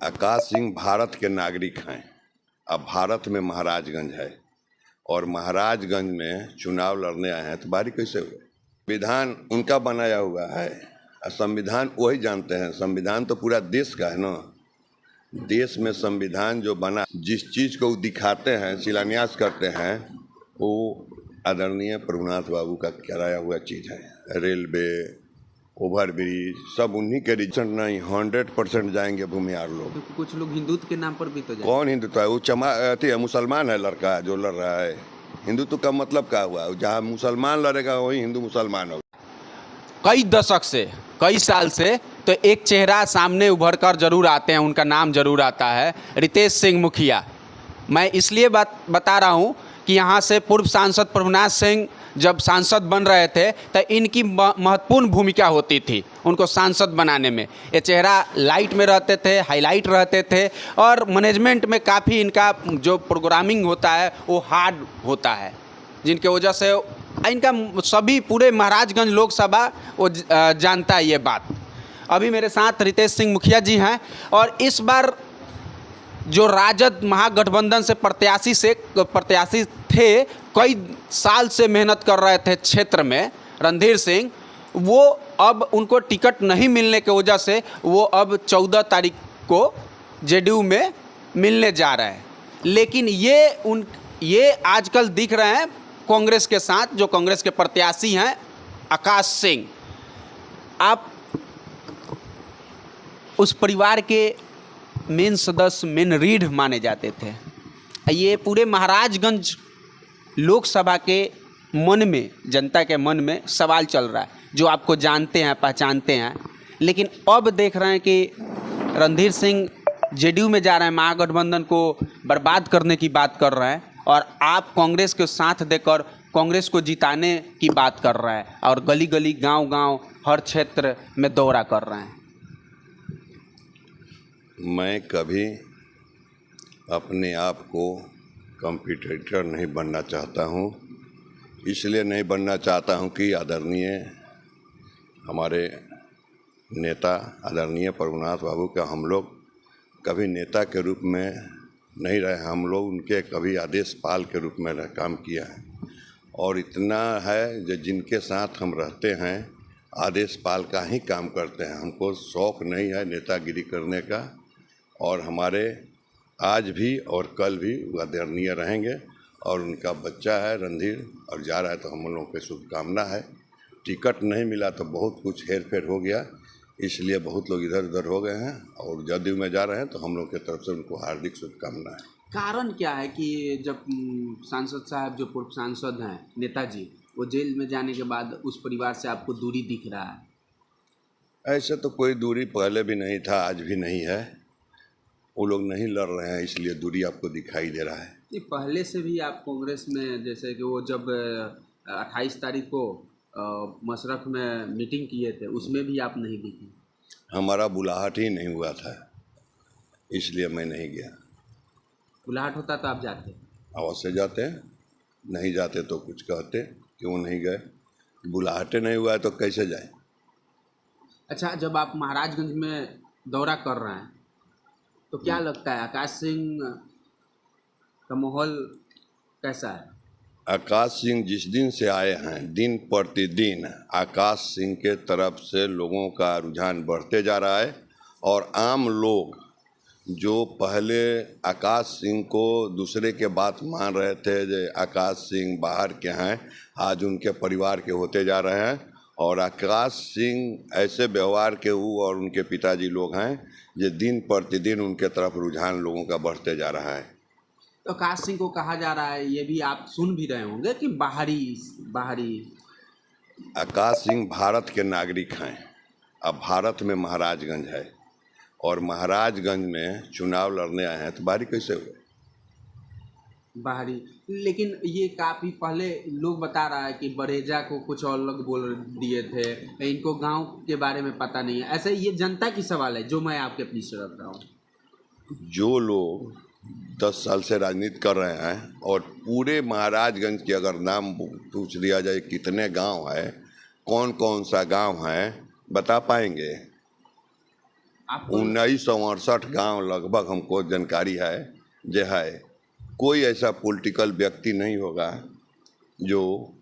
आकाश सिंह भारत के नागरिक हैं। अब भारत में महाराजगंज है और महाराजगंज में चुनाव लड़ने आए हैं तो बारी कैसे हुए? संविधान उनका बनाया हुआ है और संविधान वही जानते हैं। संविधान तो पूरा देश का है ना। देश में संविधान जो बना, जिस चीज़ को दिखाते हैं, शिलान्यास करते हैं, वो आदरणीय प्रभुनाथ बाबू का कराया हुआ चीज़ है। रेलवे, ओवर ब्रिज सब उन्हीं के रिजन नहीं 100% जाएंगे भूमिहार लोग। तो कुछ लोग हिंदुत्व के नाम पर भी तो जाएंगे। कौन हिंदुत्व है? वो मुसलमान है लड़का जो लड़ रहा है। हिंदुत्व का मतलब क्या हुआ? जहाँ मुसलमान लड़ेगा वही हिंदू मुसलमान होगा। कई दशक से, कई साल से तो एक चेहरा सामने उभर कर जरूर आते हैं, उनका नाम जरूर आता है, रितेश सिंह मुखिया। मैं इसलिए बता रहा हूँ कि यहाँ से पूर्व सांसद प्रभुनाथ सिंह जब सांसद बन रहे थे तो इनकी महत्वपूर्ण भूमिका होती थी उनको सांसद बनाने में। ये चेहरा लाइट में रहते थे, हाईलाइट रहते थे और मैनेजमेंट में काफ़ी इनका जो प्रोग्रामिंग होता है वो हार्ड होता है, जिनके वजह से इनका सभी पूरे महाराजगंज लोकसभा वो जानता है ये बात। अभी मेरे साथ रितेश सिंह मुखिया जी हैं और इस बार जो राजद महागठबंधन से प्रत्याशी थे, कई साल से मेहनत कर रहे थे क्षेत्र में, रणधीर सिंह, वो अब उनको टिकट नहीं मिलने की वजह से वो अब 14 तारीख को जेडीयू में मिलने जा रहे हैं। लेकिन ये आजकल दिख रहे हैं कांग्रेस के साथ, जो कांग्रेस के प्रत्याशी हैं आकाश सिंह। आप उस परिवार के मेन सदस्य, मेन रीढ़ माने जाते थे। ये पूरे महाराजगंज लोकसभा के मन में, जनता के मन में सवाल चल रहा है, जो आपको जानते हैं, पहचानते हैं। लेकिन अब देख रहे हैं कि रणधीर सिंह जेडीयू में जा रहे हैं, महागठबंधन को बर्बाद करने की बात कर रहे हैं और आप कांग्रेस के साथ देकर कांग्रेस को जिताने की बात कर रहे हैं और गली गली, गांव गांव, हर क्षेत्र में दौरा कर रहे हैं। मैं कभी अपने आप को कॉम्पिटिटर नहीं बनना चाहता हूँ। इसलिए नहीं बनना चाहता हूँ कि आदरणीय हमारे नेता आदरणीय प्रभुनाथ बाबू का हम लोग कभी नेता के रूप में नहीं रहे। हम लोग उनके कभी आदेश पाल के रूप में काम किया है और इतना है जो जिनके साथ हम रहते हैं आदेश पाल का ही काम करते हैं। हमको शौक़ नहीं है नेतागिरी करने का और हमारे आज भी और कल भी आदरणीय रहेंगे। और उनका बच्चा है रणधीर और जा रहा है तो हम लोगों की शुभकामना है। टिकट नहीं मिला तो बहुत कुछ हेर फेर हो गया, इसलिए बहुत लोग इधर उधर हो गए हैं और जदयू में जा रहे हैं तो हम लोग की तरफ से उनको हार्दिक शुभकामना है। कारण क्या है कि जब सांसद साहब, जो पूर्व सांसद हैं नेताजी, वो जेल में जाने के बाद उस परिवार से आपको दूरी दिख रहा है? ऐसे तो कोई दूरी पहले भी नहीं था, आज भी नहीं है। वो लोग नहीं लड़ रहे हैं इसलिए दूरी आपको दिखाई दे रहा है। नहीं, पहले से भी आप कांग्रेस में, जैसे कि वो जब 28 तारीख को मशरख में मीटिंग किए थे उसमें भी आप नहीं दिखे। हमारा बुलाहट ही नहीं हुआ था इसलिए मैं नहीं गया। बुलाहट होता तो आप जाते? अवश्य जाते हैं, नहीं जाते तो कुछ कहते क्यों नहीं गए। बुलाहटे नहीं हुआ है तो कैसे जाए। अच्छा, जब आप महाराजगंज में दौरा कर रहे हैं तो क्या लगता है आकाश सिंह का माहौल कैसा है? आकाश सिंह जिस दिन से आए हैं, दिन प्रतिदिन आकाश सिंह के तरफ से लोगों का रुझान बढ़ते जा रहा है और आम लोग जो पहले आकाश सिंह को दूसरे के बात मान रहे थे, जो आकाश सिंह बाहर के हैं, आज उनके परिवार के होते जा रहे हैं। और आकाश सिंह ऐसे व्यवहार के वो और उनके पिताजी लोग हैं जो दिन प्रतिदिन उनके तरफ रुझान लोगों का बढ़ते जा रहा है। तो आकाश सिंह को कहा जा रहा है, ये भी आप सुन भी रहे होंगे कि बाहरी। आकाश सिंह भारत के नागरिक हैं। अब भारत में महाराजगंज है और महाराजगंज में चुनाव लड़ने आए हैं तो बारी कैसे हुए? बाहरी। लेकिन ये काफ़ी पहले लोग बता रहा है कि बरेजा को कुछ अलग बोल दिए थे, इनको गांव के बारे में पता नहीं है। ऐसे ये जनता की सवाल है जो मैं आपके बीच रख रहा हूँ। जो लोग 10 साल से राजनीति कर रहे हैं और पूरे महाराजगंज के अगर नाम पूछ दिया जाए कितने गांव है, कौन कौन सा गांव है, बता पाएंगे? आपको 1968 गांव लगभग हमको जानकारी है जो है। कोई ऐसा पॉलिटिकल व्यक्ति नहीं होगा जो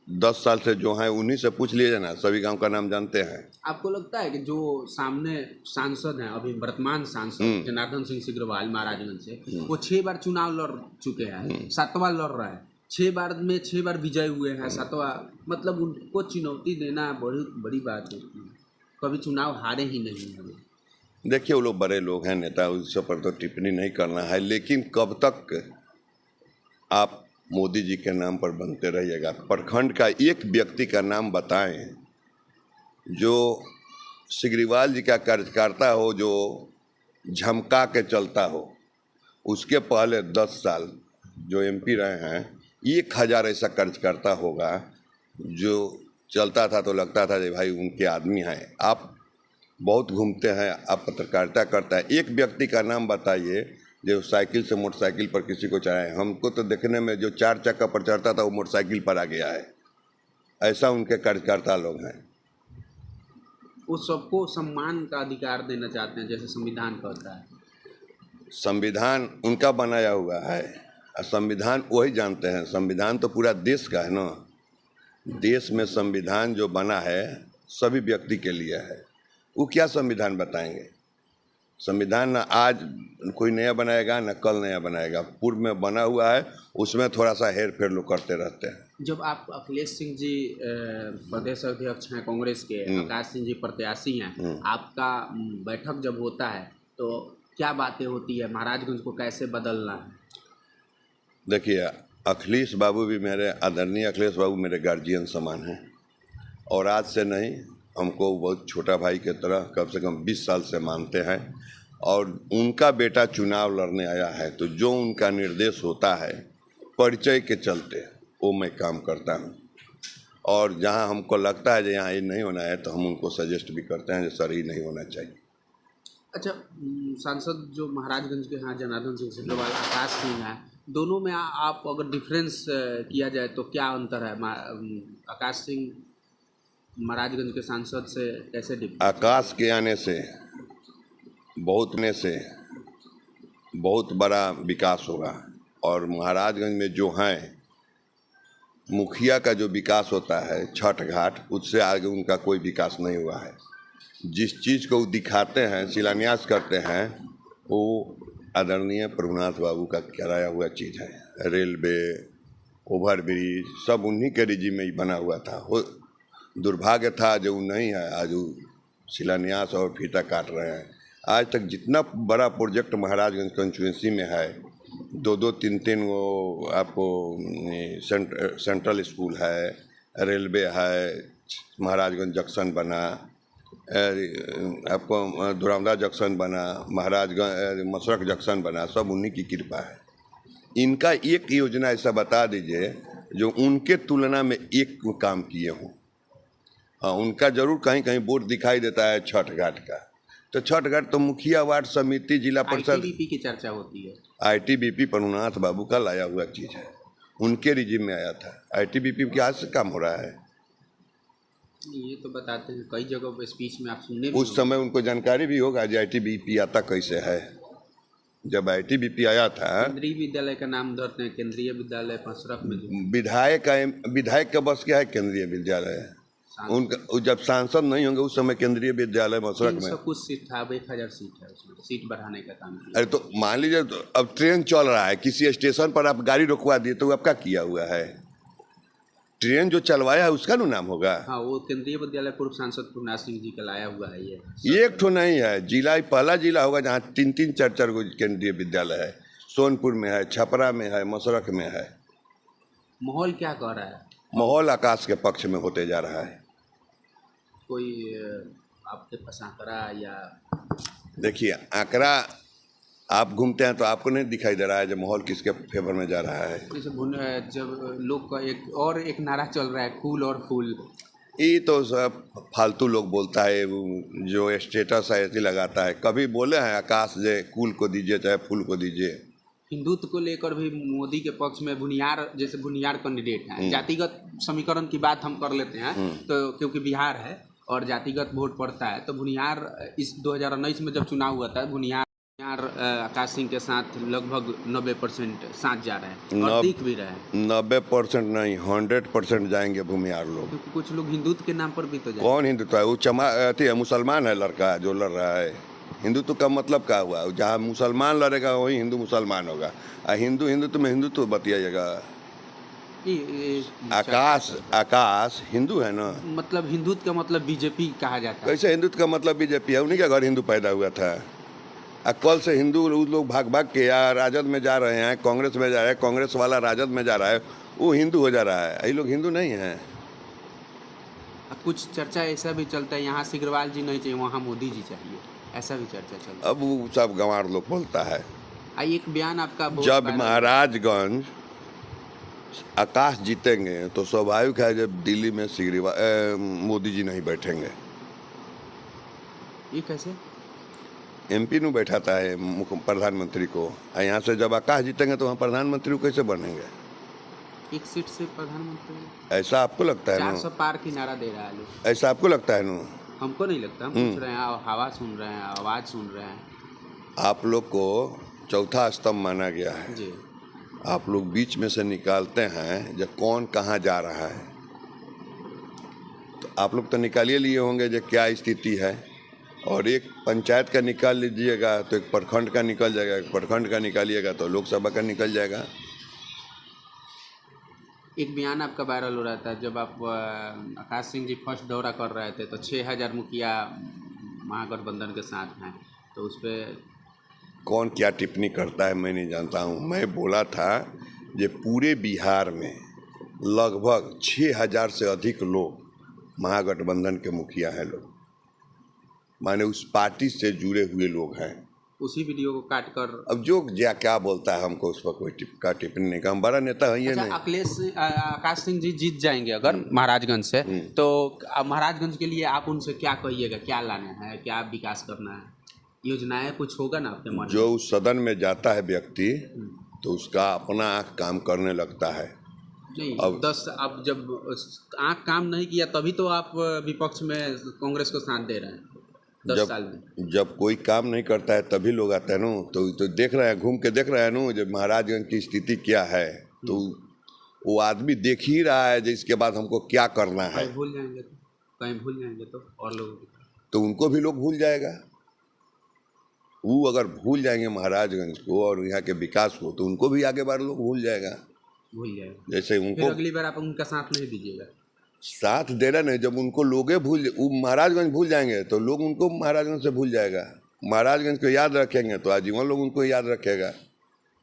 10 साल से जो है, उन्हीं से पूछ लीजिए ना, सभी गांव का नाम जानते हैं। आपको लगता है कि जो सामने सांसद हैं, अभी वर्तमान सांसद जनार्दन सिंह सिग्रीवाल महाराजगंज से, वो 6 बार चुनाव लड़ चुके हैं, 7वां लड़ रहे हैं, 6 बार में 6 बार विजय हुए हैं, 7वां, मतलब उनको चुनौती देना बहुत बड़ी बात होती है। कभी चुनाव हारे ही नहीं है। देखिए, वो लोग बड़े लोग हैं, नेता, उस पर तो टिप्पणी नहीं करना है, लेकिन कब तक आप मोदी जी के नाम पर बनते रहिएगा? प्रखंड का एक व्यक्ति का नाम बताएं जो सिग्रीवाल जी का कार्यकर्ता हो, जो झमका के चलता हो। उसके पहले 10 साल जो एमपी रहे हैं, 1000 ऐसा कार्यकर्ता होगा जो चलता था तो लगता था कि भाई उनके आदमी हैं। आप बहुत घूमते हैं, आप पत्रकारिता करता है, एक व्यक्ति का नाम बताइए जो साइकिल से मोटरसाइकिल पर किसी को चढ़ाए। हमको तो देखने में जो 4 चक्का पर चढ़ता था वो मोटरसाइकिल पर आ गया है, ऐसा उनके कार्यकर्ता लोग हैं। वो सबको सम्मान का अधिकार देना चाहते हैं, जैसे संविधान कहता है। संविधान उनका बनाया हुआ है, और संविधान वही जानते हैं। संविधान तो पूरा देश का है ना। देश में संविधान जो बना है सभी व्यक्ति के लिए है। वो क्या संविधान बताएंगे? संविधान ना आज कोई नया बनाएगा ना कल नया बनाएगा, पूर्व में बना हुआ है, उसमें थोड़ा सा हेर फेर लोग करते रहते हैं। जब आप अखिलेश सिंह जी प्रदेश अध्यक्ष हैं कांग्रेस के, आकाश सिंह जी प्रत्याशी हैं, आपका बैठक जब होता है तो क्या बातें होती है? महाराजगंज को कैसे बदलना है? देखिए, अखिलेश बाबू भी मेरे आदरणीय अखिलेश बाबू मेरे गार्जियन समान हैं, और आज से नहीं, हमको बहुत छोटा भाई की तरह कम से कम 20 साल से मानते हैं। और उनका बेटा चुनाव लड़ने आया है तो जो उनका निर्देश होता है परिचय के चलते वो मैं काम करता हूँ। और जहाँ हमको लगता है कि यहाँ ये नहीं होना है तो हम उनको सजेस्ट भी करते हैं कि सर ये नहीं होना चाहिए। अच्छा, सांसद जो महाराजगंज के हैं जनार्दन सिंह सिग्रीवाल, आकाश सिंह हैं, दोनों में आप अगर डिफरेंस किया जाए तो क्या अंतर है? आकाश सिंह महाराजगंज के सांसद से कैसे डिफरेंस? आकाश के आने से बहुत बड़ा विकास होगा, और महाराजगंज में जो हैं मुखिया का जो विकास होता है छठ घाट, उससे आगे उनका कोई विकास नहीं हुआ है। जिस चीज़ को दिखाते हैं, शिलान्यास करते हैं, वो आदरणीय प्रभुनाथ बाबू का कराया हुआ चीज़ है। रेलवे, ओवर ब्रिज सब उन्हीं के रिजीम में ही बना हुआ था। वो दुर्भाग्य था जो नहीं है, आज वो शिलान्यास और फीता काट रहे हैं। आज तक जितना बड़ा प्रोजेक्ट महाराजगंज कंस्टिट्यूंसी में है, 2-2, 3-3 वो आपको सेंट्रल स्कूल है, रेलवे है, महाराजगंज जंक्शन बना, आपको दुरावदा जंक्शन बना, महाराजगंज मसरख जंक्शन बना, सब उन्हीं की कृपा है। इनका एक योजना ऐसा बता दीजिए जो उनके तुलना में एक काम किए हों। हाँ, उनका जरूर कहीं कहीं बोर्ड दिखाई देता है छठ घाट का, तो छठ घाट तो मुखिया, वार्ड समिति, जिला परिषद, आईटीबीपी की चर्चा होती है। आईटीबीपी प्रभुनाथ बाबू का लाया हुआ चीज़ है, उनके रिजीम में आया था। आईटीबीपी के आज से काम हो रहा है। ये तो बताते हैं कई जगहों पर स्पीच में आप सुनने भी उस समय उनको जानकारी भी होगा कि आईटीबीपी आता कैसे है। जब आईटीबीपी आया था, केंद्रीय विद्यालय का नाम धरते हैं, केंद्रीय विद्यालय मसरख में विधायक का बस क्या है केंद्रीय विद्यालय। उनका जब सांसद नहीं होंगे उस समय केंद्रीय विद्यालय मसरख में कुछ सीट था, अब 1000 सीट है, उसमें सीट बढ़ाने का काम किया। अरे तो मान लीजिए, तो अब ट्रेन चल रहा है, किसी स्टेशन पर आप गाड़ी रोकवा दिए तो आपका किया हुआ है। ट्रेन जो चलवाया है उसका ना नाम होगा। हाँ, वो केंद्रीय विद्यालय पूर्व सांसद प्रभुनाथ सिंह जी का लाया हुआ है। ये एक ठो नहीं है, जिला पहला जिला होगा जहाँ 3-3 4-4 गो केंद्रीय विद्यालय है। सोनपुर में है, छपरा में है, मसरख में है। माहौल क्या कह रहा है? माहौल आकाश के पक्ष में होते जा रहा है। कोई आपके पास आंकड़ा या? देखिए, आंकड़ा आप घूमते हैं तो आपको नहीं दिखाई दे रहा है जो माहौल किसके फेवर में जा रहा है। जब लोग का एक नारा चल रहा है, कूल और फूल, ये तो सब फालतू लोग बोलता है, जो स्टेटस है ऐसे लगाता है। कभी बोले हैं आकाश जे कूल को दीजिए चाहे फूल को दीजिए? हिंदुत्व को लेकर भी मोदी के पक्ष में भुनियार कैंडिडेट हैं। जातिगत समीकरण की बात हम कर लेते हैं तो, क्योंकि बिहार है और जातिगत वोट पड़ता है, तो भुनियार इस 2019 में जब चुनाव हुआ था, भुनियार आकाश सिंह के साथ लगभग 90% साथ जा रहे हैं और दिख भी रहे हैं। 90% नहीं, 100% जाएंगे भूमिहार लोग। क्योंकि कुछ लोग हिंदुत्व के नाम पर भी तो जाए। कौन हिंदुत्व है? वो अथी है, मुसलमान है लड़का जो लड़ रहा है। हिंदुत्व का मतलब क्या हुआ? जहाँ मुसलमान लड़ेगा वही हिंदू मुसलमान होगा। हिंदुत्व में हिंदुत्व बतियाइएगा। आकाश हिंदू है ना। मतलब हिंदुत्व का मतलब बीजेपी कहा जाता है। कैसे हिंदुत्व का मतलब बीजेपी है? उन्हीं के घर हिंदू पैदा हुआ था। कल से हिंदू लोग भाग भाग के या राजद में जा रहे हैं, कांग्रेस में जा रहे हैं, कांग्रेस वाला राजद में जा रहा है, वो हिंदू हो जा रहा है। ये लोग हिंदू नहीं हैं। कुछ चर्चा ऐसा भी चलता है यहाँ सिग्रीवाल जी नहीं चाहिए, वहाँ मोदी जी चाहिए, ऐसा भी चर्चा चलता है। अब वो सब गंवार लोग बोलता है। एक बयान आपका जब महाराजगंज आकाश जीतेंगे तो स्वाभाविक है जब दिल्ली में मोदी जी नहीं बैठेंगे। ये कैसे? एमपी नु बैठाता है प्रधानमंत्री को, यहाँ से जब आकाश जीतेंगे तो वहाँ प्रधानमंत्री कैसे बनेंगे? एक सीट से प्रधानमंत्री? ऐसा आपको लगता है? 400 पार की नारा दे रहा है लोग। ऐसा आपको लगता है? हमको नहीं लगता। हम पूछ रहे हैं, हवा सुन रहे हैं, आवाज़ सुन रहे हैं। आप लोग को चौथा स्तंभ माना गया है जी। आप लोग बीच में से निकालते हैं जब कौन कहाँ जा रहा है, तो आप लोग तो निकालिए लिए होंगे जो क्या स्थिति है। और एक पंचायत का निकाल लीजिएगा तो एक प्रखंड का निकल जाएगा, एक प्रखंड का निकालिएगा तो लोकसभा का निकल जाएगा। एक बयान आपका वायरल हो रहा था जब आप आकाश सिंह जी फर्स्ट दौरा कर रहे थे, तो 6000 मुखिया महागठबंधन के साथ हैं, तो उस पर कौन क्या टिप्पणी करता है मैं नहीं जानता हूँ। मैं बोला था कि पूरे बिहार में लगभग 6000 से अधिक लोग महागठबंधन के मुखिया हैं। लोग माने उस पार्टी से जुड़े हुए लोग हैं। उसी वीडियो को काट कर अब जो क्या बोलता है हमको उस पर कोई टिप्पणी नहीं। हम बड़ा नेता है ये नहीं। आकाश सिंह जी जीत जाएंगे अगर महाराजगंज से, तो महाराजगंज के लिए आप उनसे क्या कहिएगा? क्या लाना है, क्या विकास करना है, योजनाएं कुछ होगा ना आपके मन में? जो उस सदन में जाता है व्यक्ति तो उसका अपना आँख काम करने लगता है। नहीं, अब जब आँख काम नहीं किया तभी तो आप विपक्ष में कांग्रेस को साथ दे रहे हैं 10 साल में। जब कोई काम नहीं करता है तभी लोग आते हैं ना। तो देख रहे हैं, घूम के देख रहे हैं ना जब महाराजगंज की स्थिति क्या है, तो वो आदमी देख ही रहा है जिसके बाद हमको क्या करना है। कहीं भूल जाएंगे तो और लोग तो उनको भी लोग भूल जाएगा। वो अगर भूल जाएंगे महाराजगंज को और यहाँ के विकास को, तो उनको भी आगे बार लोग भूल जाएगा। जैसे उनको अगली बार आप उनका साथ नहीं दीजिएगा। साथ देना नहीं, जब उनको लोगे वो महाराजगंज भूल जाएंगे तो लोग उनको महाराजगंज से भूल जाएगा। महाराजगंज को याद रखेंगे तो आजीवन लोग उनको याद रखेगा।